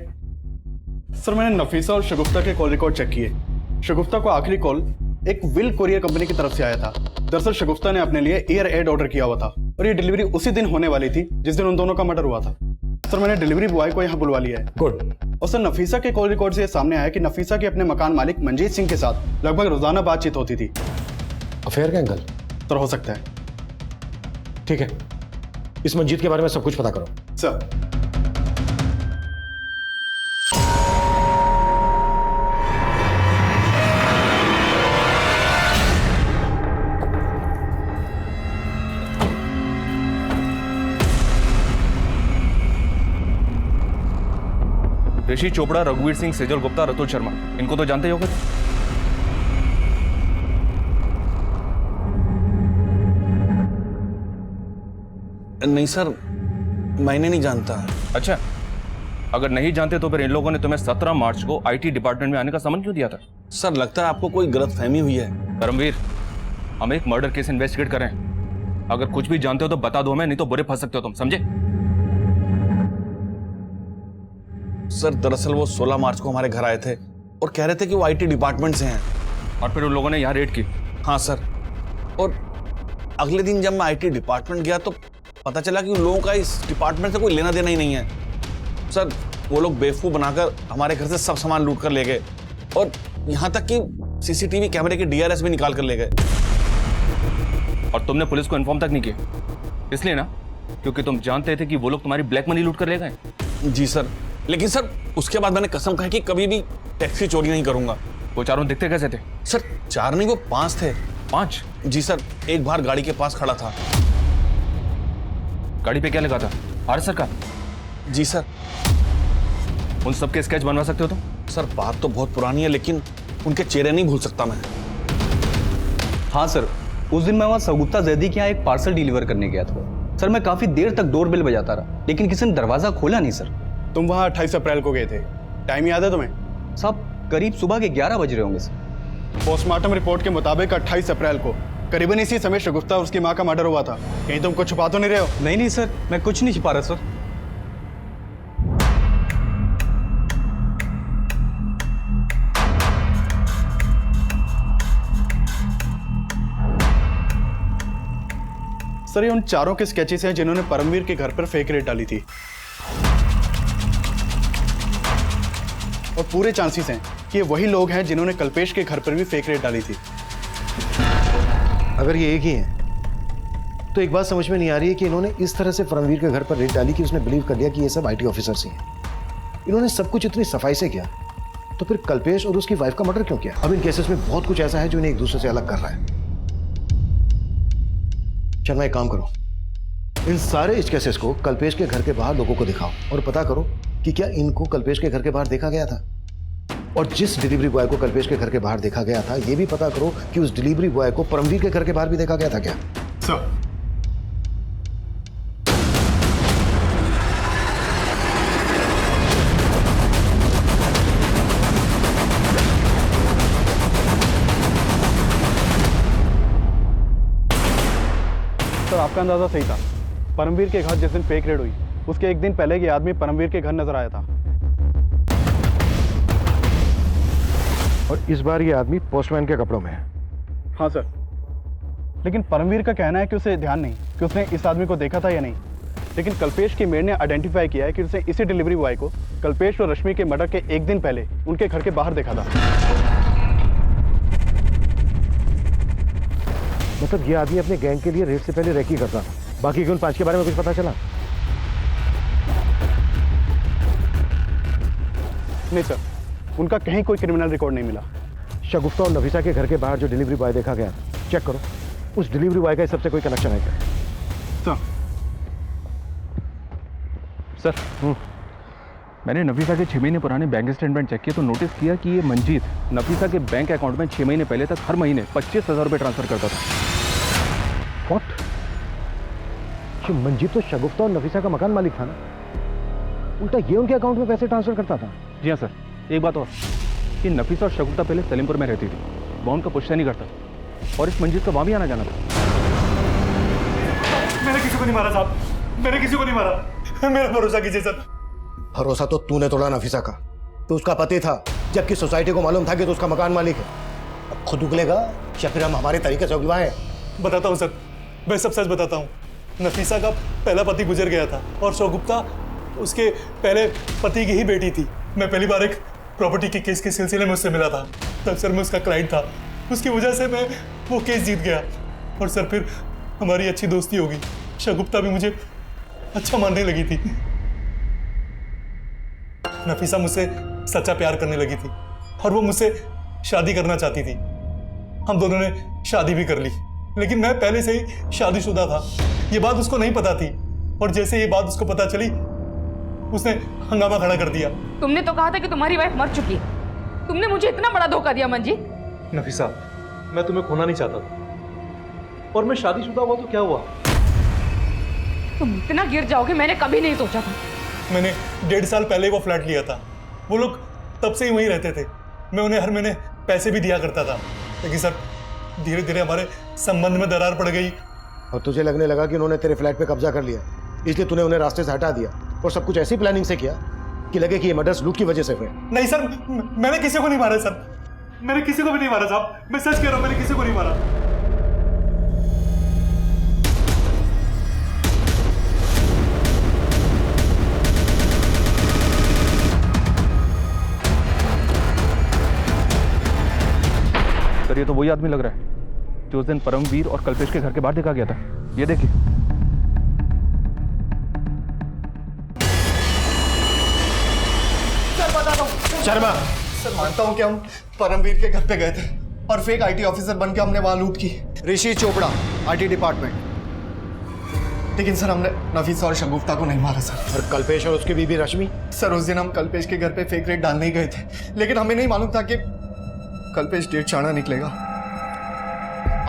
सर मैंने नफीसा और शगुफ्ता के कॉल रिकॉर्ड चेक किए। शगुफ्ता को आखिरी कॉल एक विल कोरियर कंपनी की तरफ से आया था। दरअसल शगुफ्ता ने अपने लिए एयर एड ऑर्डर किया हुआ था और ये डिलीवरी उसी दिन होने वाली थी जिस दिन उन दोनों का मर्डर हुआ था। सर मैंने डिलीवरी बॉय को यहाँ बुलवा लिया है।
गुड।
और सर नफीसा के कॉल रिकॉर्ड से सामने आया कि नफीसा के अपने मकान मालिक मंजीत सिंह के साथ लगभग रोजाना बातचीत होती थी।
अफेयर का एंगल?
सर हो सकता है।
ठीक है, इस मंजीत के बारे में सब कुछ पता करो।
सर
ऋषि चोपड़ा, रघुवीर सिंह, सेजल गुप्ता, अतुल शर्मा, इनको तो जानते ही होगे।
नहीं सर, मैंने नहीं जानता।
अच्छा, अगर नहीं जानते तो फिर इन लोगों ने तुम्हें 17 मार्च को आईटी डिपार्टमेंट में आने का समन क्यों दिया था?
सर लगता है आपको कोई गलतफहमी हुई है।
परमवीर, हम एक मर्डर केस इन्वेस्टिगेट कर रहे हैं। अगर कुछ भी जानते हो तो बता दो हमें, नहीं तो बुरे फंस सकते हो तुम, समझे?
सर दरअसल वो 16 मार्च को हमारे घर आए थे और कह रहे थे कि वो आईटी डिपार्टमेंट से हैं।
और फिर उन लोगों ने यहाँ रेड की?
हाँ सर, और अगले दिन जब मैं आईटी डिपार्टमेंट गया तो पता चला कि उन लोगों का इस डिपार्टमेंट से कोई लेना देना ही नहीं है। सर वो लोग बेवकूफ बनाकर हमारे घर से सब सामान लूट कर ले गए और यहाँ तक कि सीसीटीवी कैमरे के डीआरएस भी निकाल कर ले गए।
और तुमने पुलिस को इन्फॉर्म तक नहीं किया, इसलिए ना क्योंकि तुम जानते थे कि वो लोग तुम्हारी ब्लैक मनी लूट कर ले गए?
जी सर, लेकिन सर उसके बाद मैंने कसम खाई कि कभी भी टैक्सी चोरी नहीं करूंगा।
वो चारों दिखते कैसे थे?
सर 4 नहीं, वो 5 थे।
5?
जी सर, एक बार गाड़ी के पास खड़ा था।
गाड़ी पे क्या लगा था? RS का?
जी सर।
उन सबके स्केच बनवा सकते हो तुम?
सर बात तो बहुत पुरानी है लेकिन उनके चेहरे नहीं भूल सकता मैं।
हाँ सर, उस दिन मैं वहाँ सगुप्ता जैदी के यहाँ एक पार्सल डिलीवर करने गया था सर। मैं काफी देर तक डोरबेल बजाता रहा लेकिन किसी ने दरवाजा खोला नहीं सर।
तुम वहाँ 28 अप्रैल को गए थे, टाइम याद है तुम्हें?
साहब करीब सुबह के 11 बज रहे होंगे सर।
पोस्टमार्टम रिपोर्ट के मुताबिक 28 अप्रैल को करीबन इसी समय शगुफ्ता और उसकी माँ का मर्डर हुआ था। कहीं तुम कुछ छुपा तो नहीं रहे हो?
नहीं सर, मैं कुछ नहीं छिपा रहा सर।
सर ये उन चारों के स्केचेस हैं जिन्होंने परमवीर के घर पर फेक रेड डाली थी और पूरे चांसेस हैं कि ये वही लोग हैं जिन्होंने कल्पेश के घर पर भी फेक रेड डाली थी।
अगर ये एक ही है तो एक बात समझ में नहीं आ रही है कि इन्होंने इस तरह से परमवीर के घर पर रेड डाली कि उसने बिलीव कर लिया कि ये सब आईटी ऑफिसर्स ही हैं। इन्होंने सब कुछ इतनी सफाई से किया तो फिर कल्पेश और उसकी वाइफ का मर्डर क्यों किया? अब इन केसेस में बहुत कुछ ऐसा है जो इन्हें एक दूसरे से अलग कर रहा है। चल एक काम करो, इन सारे इस केसेस को कल्पेश के घर के बाहर लोगों को दिखाओ और पता करो कि क्या इनको कल्पेश के घर के बाहर देखा गया था। और जिस डिलीवरी बॉय को कल्पेश के घर के बाहर देखा गया था ये भी पता करो कि उस डिलीवरी बॉय को परमवीर के घर के बाहर भी देखा गया था क्या?
सर आपका अंदाजा सही था। परमवीर के घर जिस दिन फेक रेड हुई उसके एक दिन पहले ये आदमी परमवीर के घर नजर आया था।
और इस बार ये आदमी पोस्टमैन के कपड़ों में है।
हाँ सर, लेकिन परमवीर का कहना है कि उसे ध्यान नहीं कि उसने इस आदमी को देखा था या नहीं। लेकिन कल्पेश की मेड ने आइडेंटिफाई किया है कि उसने इसी डिलीवरी बॉय को कल्पेश और रश्मि के मर्डर के एक दिन पहले उनके घर के बाहर देखा था।
मतलब ये आदमी अपने गैंग के लिए रेड से पहले रेकी करता था। बाकी के उन 5 के बारे में कुछ पता चला?
नहीं सर, उनका कहीं कोई क्रिमिनल रिकॉर्ड नहीं मिला।
शगुफ्ता और नफीसा के घर के बाहर जो डिलीवरी बॉय देखा गया चेक करो, उस डिलीवरी बॉय का इस सबसे कोई कनेक्शन है क्या?
सर मैंने नफीसा के 6 महीने पुराने बैंक स्टेटमेंट चेक किए तो नोटिस किया कि ये मंजीत नफीसा के बैंक अकाउंट में 6 महीने पहले तक हर महीने 25,000 रुपये ट्रांसफर करता था।
व्हाट? ये मंजीत तो शगुफ्ता और नफीसा का मकान मालिक था ना, उल्टा ये उनके अकाउंट में पैसे ट्रांसफर करता था?
जी हाँ सर, एक बात और कि नफीसा और शगुफ्ता पहले सलीमपुर में रहती थी, वहाँ उनका पुश्ता नहीं करता और इस मंजीत का वहाँ भी आना जाना था।
मैंने किसी को नहीं मारा साहब, मैंने किसी को नहीं मारा, मेरा भरोसा कीजिए सर।
भरोसा तो तूने तोड़ा नफीसा का, तो उसका पति था जबकि सोसाइटी को मालूम था कि तो उसका मकान मालिक है। अब खुद उगलेगा या फिर हम हमारे तरीके से उगलवाएं?
बताता हूँ सर, मैं सब सच बताता हूँ। नफीसा का पहला पति गुजर गया था और शगुफ्ता उसके पहले पति की ही बेटी थी। मैं पहली बार एक प्रॉपर्टी के केस के सिलसिले में उससे मिला था, तब सर मैं उसका क्लाइंट था। उसकी वजह से मैं वो केस जीत गया और सर फिर हमारी अच्छी दोस्ती हो गई। शगुफ्ता भी मुझे अच्छा मानने लगी थी। नफीसा मुझसे सच्चा प्यार करने लगी थी और वो मुझसे शादी करना चाहती थी। हम दोनों ने शादी भी कर ली, लेकिन मैं पहले से ही शादीशुदा था। ये बात उसको नहीं पता थी और जैसे ये बात उसको पता चली उसने हंगामा खड़ा कर दिया।
तुमने तो कहा था कि तुम्हारी वाइफ मर चुकी है, तुमने मुझे इतना बड़ा धोखा दिया मंजीत।
नफीसा, मैं तुम्हें खोना नहीं चाहता था और मैं शादीशुदा हुआ तो क्या हुआ?
तुम इतना गिर जाओगे मैंने कभी नहीं सोचा था।
मैंने 1.5 साल पहले वो फ्लैट लिया था। वो लोग तब से ही वहीं रहते थे। मैं उन्हें हर महीने पैसे भी दिया करता था, लेकिन सर धीरे धीरे हमारे संबंध में दरार पड़ गई।
और तुझे लगने लगा कि उन्होंने तेरे फ्लैट पे कब्जा कर लिया, इसलिए तूने उन्हें रास्ते से हटा दिया और सब कुछ ऐसी प्लानिंग से किया कि लगे कि ये मर्डर्स लूट की वजह से हुए।
नहीं सर, मैंने किसी को नहीं मारा सर, मैंने किसी को भी नहीं मारा साहब, मैं सच कह रहा हूँ, मैंने किसी को नहीं मारा।
सर ये तो वही आदमी लग रहा है जो उस दिन परमवीर और कल्पेश के घर के बाहर देखा गया था। ये देखिए।
सर बताता हूँ। शर्मा सर, मानता हूँ कि हम परमवीर के घर पे गए थे और फेक आईटी ऑफिसर बनके हमने वहां लूट की। ऋषि चोपड़ा, आईटी डिपार्टमेंट। लेकिन सर हमने नफीसा और शगुफ्ता को नहीं मारा सर।
और कल्पेश और उसकी बीवी रश्मि?
सर उस दिन हम कल्पेश के घर पे फेक रेड डालने ही गए थे, लेकिन हमें नहीं मालूम था कि कल्पेश डेढ़ चाणा निकलेगा।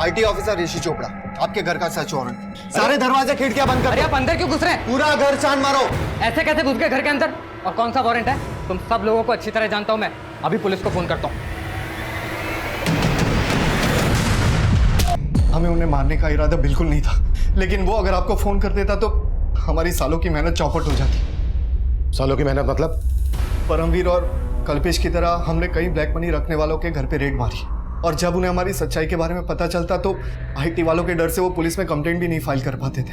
आईटी ऑफिसर ऋषि चोपड़ा, आपके घर का सर्च वारंट। सारे दरवाजे खिड़कियां बंद कर।
अरे आप अंदर क्यों घुस रहे हैं?
पूरा घर छान मारो।
ऐसे कैसे घुस गए घर के अंदर? और कौन सा वारंट है? तुम सब लोगों को अच्छी तरह जानता हूं मैं। अभी पुलिस को फोन करता हूं।
हमें उन्हें मारने का इरादा बिल्कुल नहीं था, लेकिन वो अगर आपको फोन कर देता तो हमारी सालों की मेहनत चौपट हो जाती।
सालों की मेहनत मतलब?
परमवीर और कल्पेश की तरह हमने कई ब्लैक मनी रखने वालों के घर पे रेड मारी, और जब उन्हें हमारी सच्चाई के बारे में पता चलता तो आईटी वालों के डर से वो पुलिस में कंप्लेंट भी नहीं फाइल कर पाते थे।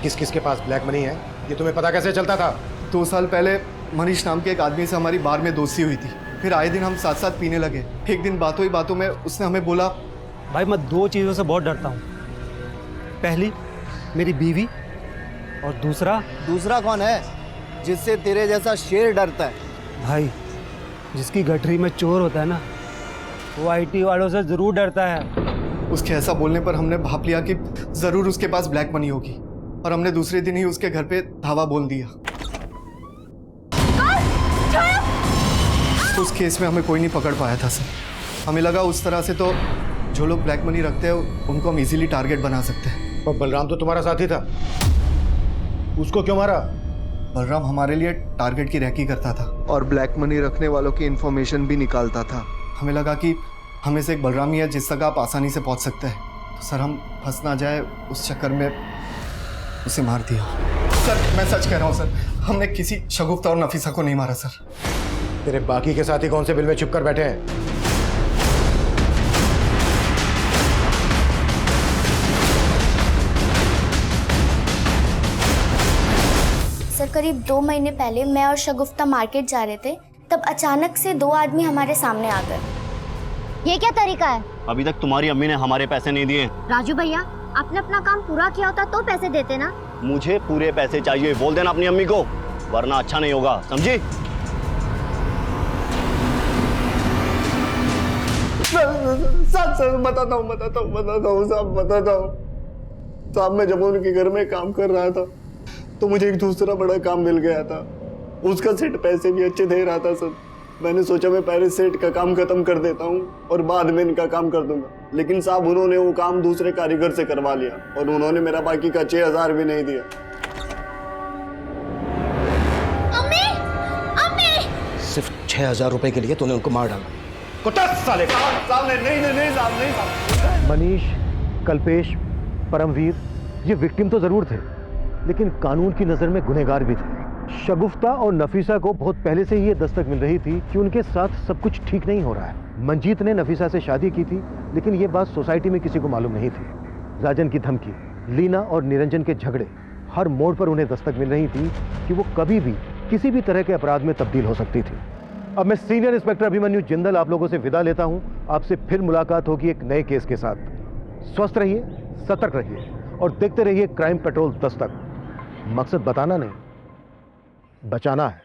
किस किस के पास ब्लैक मनी है ये तुम्हें पता कैसे चलता था?
2 साल पहले मनीष नाम के एक आदमी से हमारी बार में दोस्ती हुई थी, फिर आए दिन हम साथ साथ पीने लगे। एक दिन बातों ही बातों में उसने हमें बोला,
भाई मैं 2 चीज़ों से बहुत डरता हूँ, पहली मेरी बीवी, और दूसरा
कौन है जिससे तेरे जैसा शेर डरता है?
भाई जिसकी गठरी में चोर होता है ना, वो आईटी वालों से जरूर डरता है।
उसके ऐसा बोलने पर हमने भाप लिया कि जरूर उसके पास ब्लैक मनी होगी, और हमने दूसरे दिन ही उसके घर पे धावा बोल दिया। उस केस में हमें कोई नहीं पकड़ पाया था सर। हमें लगा उस तरह से तो जो लोग ब्लैक मनी रखते हैं उनको हम इजीली टारगेट बना सकते हैं।
और बलराम तो तुम्हारा साथी था, उसको क्यों मारा?
बलराम हमारे लिए टारगेट की रैकी करता था और ब्लैक मनी रखने वालों की इंफॉर्मेशन भी निकालता था। हमें लगा कि हमें से एक बलराम ही है जिस तक आप आसानी से पहुंच सकते हैं, तो सर हम फंस ना जाए उस चक्कर में उसे मार दिया। सर मैं सच कह रहा हूँ सर, हमने किसी शगुफ्ता और नफीसा को नहीं मारा सर।
तेरे बाकी के साथी कौन से बिल में छुप कर बैठे हैं?
सर करीब 2 महीने पहले मैं और शगुफ्ता मार्केट जा रहे थे, तब अचानक से 2 आदमी हमारे सामने आ गए। ये क्या तरीका है?
अभी तक तुम्हारी अम्मी ने हमारे पैसे नहीं दिए।
राजू भैया, आपने अपना काम पूरा किया होता तो पैसे देते ना।
मुझे पूरे पैसे चाहिए, बोल देना अपनी अम्मी को, वरना अच्छा नहीं होगा, समझी?
सर बताता हूँ साहब, मैं जब उनके घर में काम कर रहा था तो मुझे एक दूसरा बड़ा काम मिल गया था। उसका सेट पैसे भी अच्छे दे रहा था सर। मैंने सोचा मैं पहले सेट का काम खत्म कर देता हूँ और बाद में इनका काम कर दूंगा, लेकिन साहब उन्होंने वो काम दूसरे कारीगर से करवा लिया और उन्होंने मेरा बाकी का 6000 भी नहीं दिया।
सिर्फ 6000 रुपए के लिए तूने उनको मार डाला? कुत्ता साले!
नहीं।
मनीष, कल्पेश, परमवीर ये विक्टिम तो जरूर थे, लेकिन कानून की नजर में गुनहगार भी थे। शगुफ्ता और नफीसा को बहुत पहले से ही ये दस्तक मिल रही थी कि उनके साथ सब कुछ ठीक नहीं हो रहा है। मंजीत ने नफीसा से शादी की थी, लेकिन ये बात सोसाइटी में किसी को मालूम नहीं थी। राजन की धमकी, लीना और निरंजन के झगड़े, हर मोड़ पर उन्हें दस्तक मिल रही थी कि वो कभी भी किसी भी तरह के अपराध में तब्दील हो सकती थी। अब मैं सीनियर इंस्पेक्टर अभिमन्यु जिंदल आप लोगों से विदा लेता हूं। आपसे फिर मुलाकात होगी एक नए केस के साथ। स्वस्थ रहिए, सतर्क रहिए और देखते रहिए क्राइम पेट्रोल दस्तक। मकसद बताना नहीं, बचाना है।